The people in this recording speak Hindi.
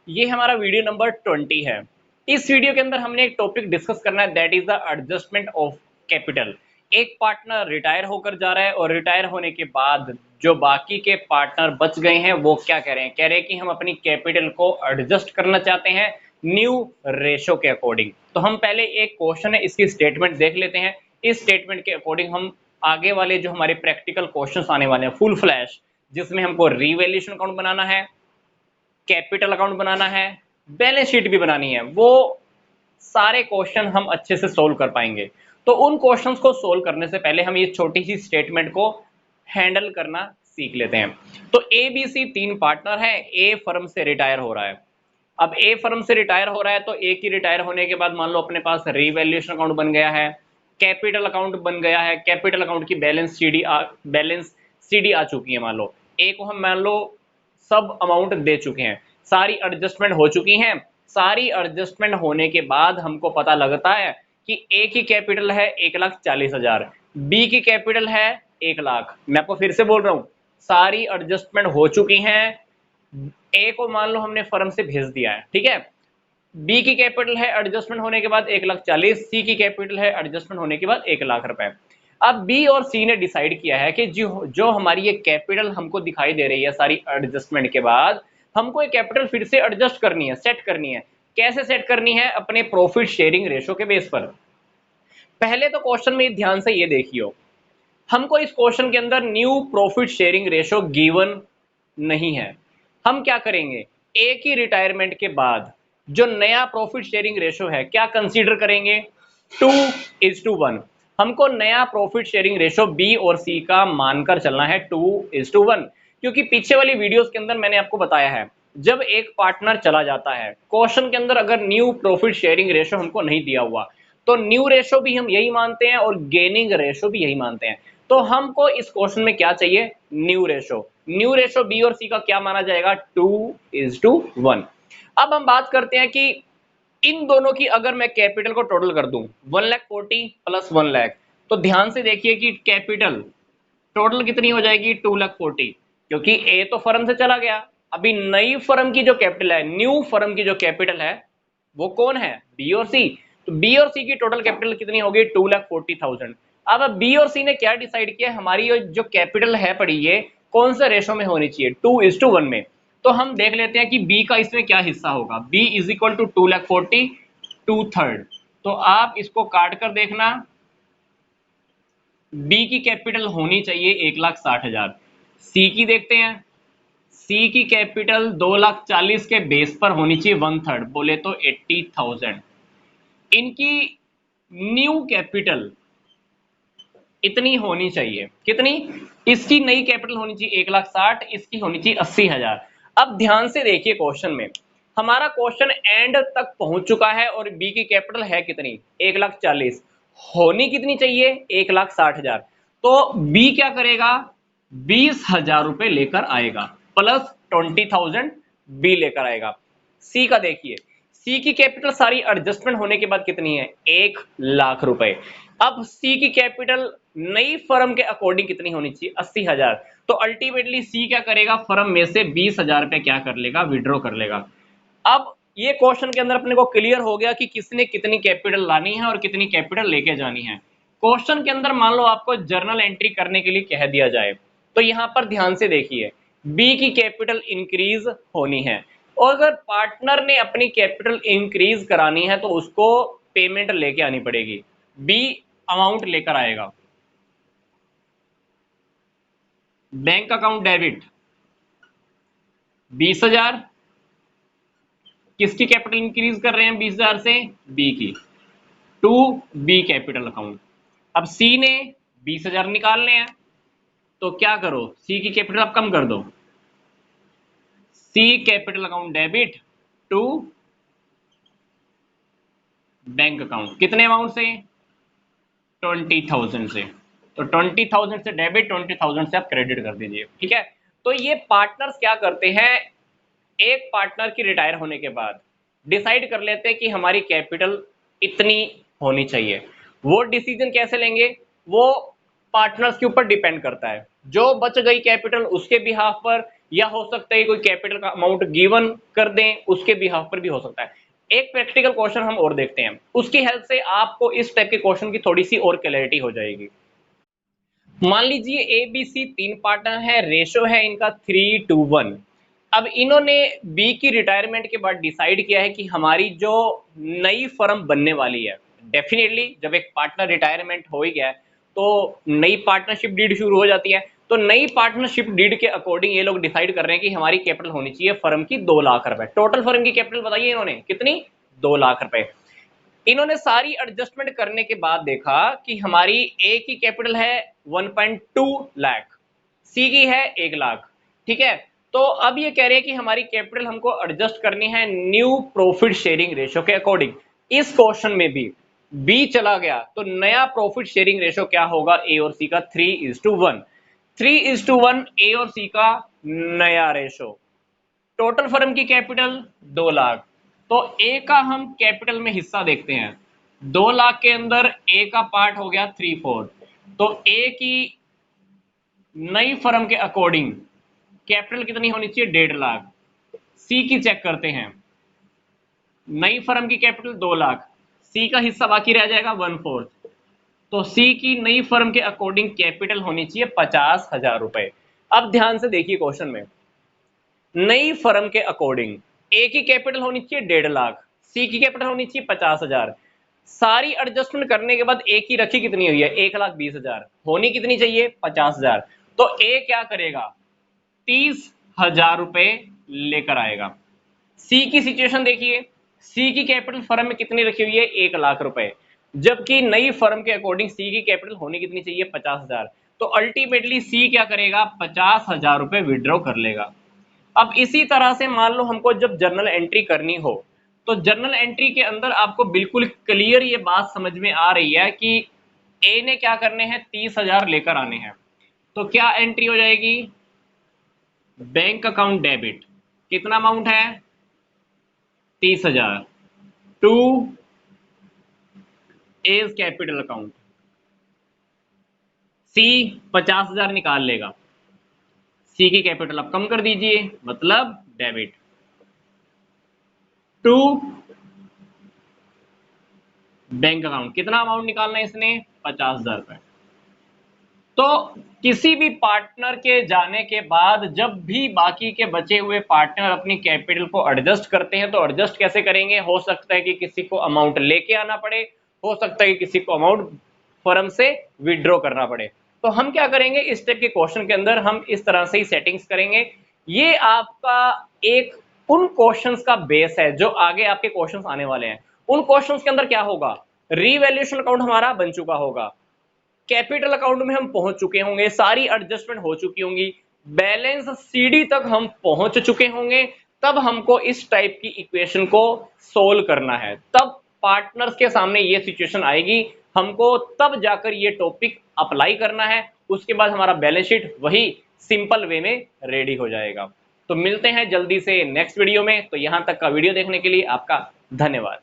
ये हमारा वीडियो नंबर 20 है। इस वीडियो के अंदर हमने एक टॉपिक डिस्कस करना है, that is the adjustment of capital. एक पार्टनर रिटायर होकर जा रहा है और रिटायर होने के बाद जो बाकी के पार्टनर बच गए हैं वो क्या कह रहे हैं, कि हम अपनी कैपिटल को एडजस्ट करना चाहते हैं न्यू रेशो के अकॉर्डिंग। तो हम पहले एक क्वेश्चन है इसकी स्टेटमेंट देख लेते हैं। इस स्टेटमेंट के अकॉर्डिंग हम आगे वाले जो हमारे प्रैक्टिकल क्वेश्चंस आने वाले हैं फुल फ्लैश, जिसमें हमको रीवैल्यूएशन अकाउंट बनाना है, कैपिटल अकाउंट बनाना है, बैलेंस शीट भी बनानी है, वो सारे क्वेश्चन हम अच्छे से सोल्व कर पाएंगे। तो उन क्वेश्चंस को सोल्व करने से पहले हम ये छोटी सी स्टेटमेंट को हैंडल करना सीख लेते हैं। तो ए बी सी 3 पार्टनर है, ए फर्म से रिटायर हो रहा है। अब ए फर्म से रिटायर हो रहा है तो ए की रिटायर होने के बाद मान लो अपने पास रीवैल्यूएशन अकाउंट बन गया है, कैपिटल अकाउंट बन गया है, कैपिटल अकाउंट की बैलेंस सीडी आ चुकी है। मान लो ए को हम मान लो सब अमाउंट दे चुके हैं, सारी एडजस्टमेंट हो चुकी हैं। सारी एडजस्टमेंट होने के बाद हमको पता लगता है कि ए की कैपिटल है 1,40,000, बी की कैपिटल है 1,00,000। मैं आपको फिर से बोल रहा हूं, सारी एडजस्टमेंट हो चुकी हैं। ए को मान लो हमने फर्म से भेज दिया है, ठीक है। बी की कैपिटल है एडजस्टमेंट होने के बाद 1,40,000, सी की कैपिटल है एडजस्टमेंट होने के बाद 1,00,000 रुपए। अब बी और सी ने डिसाइड किया है कि जो हमारी ये कैपिटल हमको दिखाई दे रही है सारी एडजस्टमेंट के बाद, हमको ये कैपिटल फिर से एडजस्ट करनी है, सेट करनी है। कैसे सेट करनी है? अपने प्रॉफिट शेयरिंग रेशो के बेस पर। पहले तो क्वेश्चन में ध्यान से ये देखियो, हमको इस क्वेश्चन के अंदर new profit sharing ratio given नहीं है। हम क्या करेंगे, ए की रिटायरमेंट के बाद जो नया प्रॉफिट शेयरिंग रेशो है क्या कंसीडर करेंगे? 2:1। हमको नया प्रॉफिट शेयरिंग रेशो बी और सी का मानकर चलना है 2:1, क्योंकि पीछे वाली वीडियोस के अंदर मैंने आपको बताया है जब एक पार्टनर चला जाता है क्वेश्चन के अंदर, अगर न्यू प्रॉफिट शेयरिंग रेशो हमको नहीं दिया हुआ तो न्यू रेशो भी हम यही मानते हैं और गेनिंग रेशो भी यही मानते हैं। तो हमको इस क्वेश्चन में क्या चाहिए? New ratio. New ratio B और सी का क्या माना जाएगा? 2:1। अब हम बात करते हैं कि इन दोनों की अगर मैं कैपिटल को टोटल कर दूं 1,40,000 प्लस 1,00,000, तो ध्यान से देखिए कि कैपिटल टोटल कितनी हो जाएगी? 2,40,000, क्योंकि ए तो फर्म से चला गया। अभी नई फर्म की जो कैपिटल है, न्यू फर्म की जो कैपिटल है वो कौन है? बी और सी। तो बी और सी की टोटल कैपिटल कितनी होगी? 2,40,000। अब बी और सी ने क्या डिसाइड किया, हमारी जो कैपिटल है पड़ी ये कौन सा रेशो में होनी चाहिए? 2:1 में। तो हम देख लेते हैं कि बी का इसमें क्या हिस्सा होगा। B is equal to 2,40,000 2/3। तो आप इसको काट कर देखना, बी की कैपिटल होनी चाहिए 1,60,000। सी की देखते हैं, सी की कैपिटल 2,40,000 के बेस पर होनी चाहिए 1/3, बोले तो 80,000। इनकी न्यू कैपिटल इतनी होनी चाहिए, कितनी? इसकी नई कैपिटल होनी चाहिए 1,60,000, इसकी होनी चाहिए 80,000। अब ध्यान से देखिए क्वेश्चन में, हमारा क्वेश्चन एंड तक पहुंच चुका है और बी की कैपिटल है कितनी? 1,40,000। होनी कितनी चाहिए? 1,60,000। तो बी क्या करेगा? 20,000 रुपए लेकर आएगा, प्लस 20,000 बी लेकर आएगा। सी का देखिए, सी की कैपिटल सारी एडजस्टमेंट होने के बाद कितनी है? 1,00,000 रुपए। अब सी की कैपिटल नई फर्म के अकॉर्डिंग कितनी होनी चाहिए? 80,000। तो अल्टीमेटली सी क्या करेगा? फर्म में से 20,000 रुपए क्या कर लेगा? विड्रॉ कर लेगा। अब ये क्वेश्चन के अंदर अपने को क्लियर हो गया कि किसने कितनी कैपिटल लानी है और कितनी कैपिटल लेके जानी है। क्वेश्चन के अंदर मान लो आपको जर्नल एंट्री करने के लिए कह दिया जाए, तो यहां पर ध्यान से देखिए, बी की कैपिटल इंक्रीज होनी है और अगर पार्टनर ने अपनी कैपिटल इंक्रीज करानी है तो उसको पेमेंट लेके आनी पड़ेगी। बी अमाउंट लेकर आएगा, बैंक अकाउंट डेबिट 20,000। किसकी कैपिटल इंक्रीज कर रहे हैं 20,000 से? बी की। To B capital account. अब सी ने 20,000 निकालने हैं, तो क्या करो, सी की कैपिटल आप कम कर दो, C capital account debit to bank account. कितने अमाउंट से? 20,000 से। तो 20,000 से डेबिट, 20,000 से आप क्रेडिट कर दीजिए, ठीक है। तो ये पार्टनर्स क्या करते हैं, एक पार्टनर की रिटायर होने के बाद डिसाइड कर लेते हैं कि हमारी कैपिटल इतनी होनी चाहिए। वो डिसीजन कैसे लेंगे? वो पार्टनर्स के ऊपर डिपेंड करता है, जो बच गई कैपिटल उसके बिहाफ पर या हो सकता है कोई कैपिटल का अमाउंट गिवन कर दें, उसके बिहाफ पर भी हो सकता है। एक प्रैक्टिकल क्वेश्चन हम और देखते हैं, उसकी हेल्प से आपको इस टाइप के क्वेश्चन की थोड़ी सी और क्लैरिटी हो जाएगी। मान लीजिए ए बी सी तीन पार्टनर है, रेशो है इनका 3:1। अब इन्होंने बी की रिटायरमेंट के बाद डिसाइड किया है कि हमारी जो नई फर्म बनने वाली है, डेफिनेटली जब एक पार्टनर रिटायरमेंट हो ही गया है तो नई पार्टनरशिप डीड शुरू हो जाती है। तो नई पार्टनरशिप डीड के अकॉर्डिंग ये लोग डिसाइड कर रहे हैं कि हमारी कैपिटल होनी चाहिए फर्म की 2 लाख रुपए। टोटल फर्म की कैपिटल बताइए इन्होंने कितनी, 2 लाख रुपए। इन्होंने सारी एडजस्टमेंट करने के बाद देखा कि हमारी ए की कैपिटल है 1.2 लाख, सी की है 1 लाख, ठीक है। तो अब ये कह रहे हैं कि हमारी कैपिटल हमको एडजस्ट करनी है न्यू प्रॉफिट शेयरिंग रेशो के अकॉर्डिंग। इस क्वेश्चन में भी बी चला गया तो नया प्रॉफिट शेयरिंग रेशो क्या होगा, ए और सी का 3:1। 3:1 ए और सी का नया रेशो। टोटल फर्म की कैपिटल 2 लाख, तो ए का हम कैपिटल में हिस्सा देखते हैं। 2 लाख के अंदर ए का पार्ट हो गया 3/4, तो ए की नई फर्म के अकॉर्डिंग कैपिटल कितनी होनी चाहिए, 1.5 लाख। सी की चेक करते हैं, नई फर्म की कैपिटल 2 लाख, सी का हिस्सा बाकी रह जाएगा 1/4, तो सी की नई फर्म के अकॉर्डिंग कैपिटल होनी चाहिए 50,000 रुपए। अब ध्यान से देखिए क्वेश्चन में, नई फर्म के अकॉर्डिंग ए की कैपिटल होनी चाहिए 1.5 लाख, सी की कैपिटल होनी चाहिए 50,000। सारी एडजस्टमेंट करने के बाद ए की रखी कितनी हुई है, 1,20,000, होनी कितनी चाहिए 50,000। तो ए क्या करेगा, 30,000 रुपए लेकर आएगा। सी की सिचुएशन देखिए, सी की कैपिटल फर्म में कितनी रखी हुई है, 1 लाख रुपए, जबकि नई फर्म के अकॉर्डिंग सी की कैपिटल होनी कितनी चाहिए 50,000। तो अल्टीमेटली सी क्या करेगा, 50,000 रुपए विड्रॉ कर लेगा। अब इसी तरह से मान लो हमको जब जर्नल एंट्री करनी हो, तो जर्नल एंट्री के अंदर आपको बिल्कुल क्लियर ये बात समझ में आ रही है कि ए ने क्या करने हैं, 30,000 लेकर आने हैं। तो क्या एंट्री हो जाएगी, बैंक अकाउंट डेबिट, कितना अमाउंट है 30,000, टू एज कैपिटल अकाउंट। सी 50,000 निकाल लेगा, सी की कैपिटल अब कम कर दीजिए, मतलब डेबिट, टू बैंक अकाउंट, कितना अमाउंट निकालना है इसने, 50,000 रुपए। तो किसी भी पार्टनर के जाने के बाद जब भी बाकी के बचे हुए पार्टनर अपनी कैपिटल को एडजस्ट करते हैं, तो एडजस्ट कैसे करेंगे, हो सकता है कि किसी को अमाउंट लेके आना पड़े, हो सकता है कि किसी को अमाउंट फर्म से विड्रॉ करना पड़े। तो हम क्या करेंगे, इस टाइप के क्वेश्चन के अंदर हम इस तरह से ही सेटिंग्स करेंगे। ये आपका एक उन क्वेश्चंस का बेस है जो आगे आपके क्वेश्चंस आने वाले हैं। उन क्वेश्चंस के अंदर क्या होगा, रीवैल्यूएशन अकाउंट हमारा बन चुका होगा, कैपिटल अकाउंट में हम पहुंच चुके होंगे, सारी एडजस्टमेंट हो चुकी होंगी, बैलेंस सीडी तक हम पहुंच चुके होंगे, तब हमको इस टाइप की इक्वेशन को सोल्व करना है। तब पार्टनर्स के सामने ये सिचुएशन आएगी, हमको तब जाकर ये टॉपिक अप्लाई करना है, उसके बाद हमारा बैलेंस शीट वही सिंपल वे में रेडी हो जाएगा। तो मिलते हैं जल्दी से नेक्स्ट वीडियो में। तो यहां तक का वीडियो देखने के लिए आपका धन्यवाद।